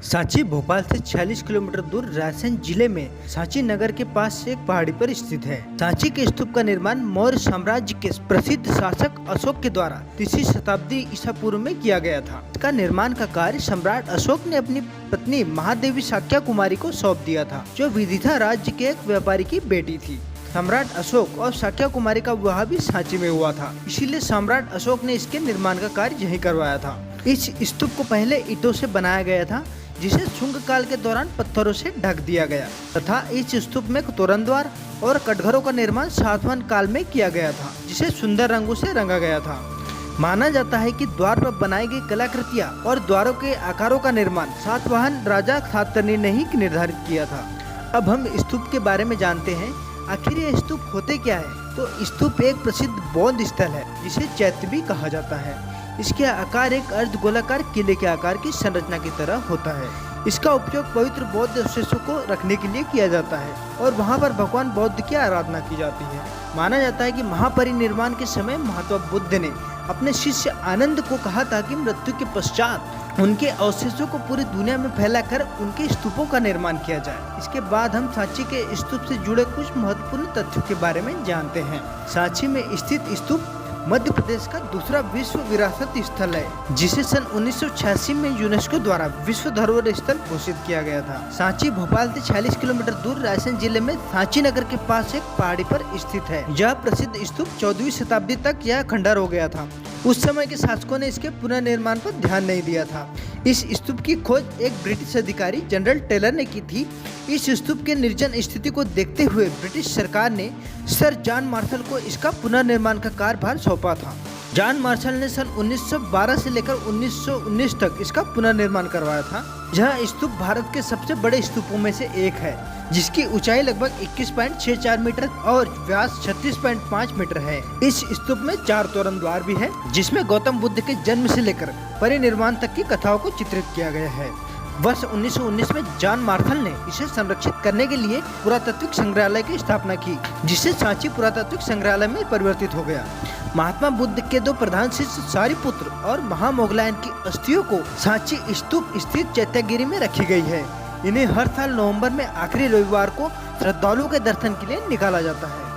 सांची भोपाल से 46 किलोमीटर दूर रायसेन जिले में सांची नगर के पास एक पहाड़ी पर स्थित है। सांची के स्तूप का निर्माण मौर्य साम्राज्य के प्रसिद्ध शासक अशोक के द्वारा 3वीं शताब्दी ईसा पूर्व में किया गया था। इसका निर्माण का कार्य सम्राट अशोक ने अपनी पत्नी महादेवी शाक्या कुमारी को सौंप दिया था, जो विदिशा राज्य के एक व्यापारी की बेटी थी। सम्राट अशोक और शाक्या कुमारी का विवाह भी सांची में हुआ था, इसीलिए सम्राट अशोक ने इसके निर्माण का कार्य यहीं करवाया था। इस स्तूप को पहले ईंटों से बनाया गया था, जिसे शुंग काल के दौरान पत्थरों से ढक दिया गया तथा इस स्तूप में तोरण द्वार और कटघरों का निर्माण सातवाहन काल में किया गया था, जिसे सुंदर रंगों से रंगा गया था। माना जाता है कि द्वार पर बनाई गई कलाकृतियां और द्वारों के आकारों का निर्माण सातवाहन राजा सातकर्णी ने ही निर्धारित किया था। अब हम स्तूप के बारे में जानते हैं। आखिर ये स्तूप होते क्या है? तो स्तूप एक प्रसिद्ध बौद्ध स्थल है, जिसे चैत्य भी कहा जाता है। इसके आकार एक अर्धगोलाकार किले के आकार की संरचना की तरह होता है। इसका उपयोग पवित्र बौद्ध अवशेषों को रखने के लिए किया जाता है और वहां पर भगवान बौद्ध की आराधना की जाती है। माना जाता है कि महापरिनिर्वाण के समय महात्मा बुद्ध ने अपने शिष्य आनंद को कहा था कि मृत्यु के पश्चात उनके अवशेषों को पूरी दुनिया में फैलाकर उनके स्तूपों का निर्माण किया जाए। इसके बाद हम सांची के स्तूप से जुड़े कुछ महत्वपूर्ण तथ्यों के बारे में जानते हैं। सांची में स्थित स्तूप मध्य प्रदेश का दूसरा विश्व विरासत स्थल है, जिसे सन 1986 में यूनेस्को द्वारा विश्व धरोहर स्थल घोषित किया गया था। सांची भोपाल से 46 किलोमीटर दूर रायसेन जिले में सांची नगर के पास एक पहाड़ी पर स्थित है। यह प्रसिद्ध स्तूप 14वीं शताब्दी तक यह खंडर हो गया था। उस समय के शासकों ने इसके पुनर्निर्माण पर ध्यान नहीं दिया था। इस स्तूप की खोज एक ब्रिटिश अधिकारी जनरल टेलर ने की थी। इस स्तूप के निर्जन स्थिति को देखते हुए ब्रिटिश सरकार ने सर जॉन मार्शल को इसका पुनर्निर्माण का कार्यभार सौंपा था। जॉन मार्शल ने सन 1912 से लेकर 1919 तक इसका पुनर्निर्माण करवाया था। यह स्तूप भारत के सबसे बड़े स्तूपों में से एक है, जिसकी ऊंचाई लगभग 21.64 मीटर और व्यास 36.5 मीटर है। इस स्तूप में 4 तोरण द्वार भी है, जिसमें गौतम बुद्ध के जन्म से लेकर परिनिर्वाण तक की कथाओं को चित्रित किया गया है। वर्ष 1919 में जॉन मार्शल ने इसे संरक्षित करने के लिए पुरातात्विक संग्रहालय की स्थापना की, जिससे सांची पुरातात्विक संग्रहालय में परिवर्तित हो गया। महात्मा बुद्ध के 2 प्रधान शिष्य सारिपुत्र और महामोगलायन की अस्थियों को सांची स्तूप स्थित चैत्यगिरी में रखी गई है। इन्हें हर साल नवंबर में आखिरी रविवार को श्रद्धालुओं के दर्शन के लिए निकाला जाता है।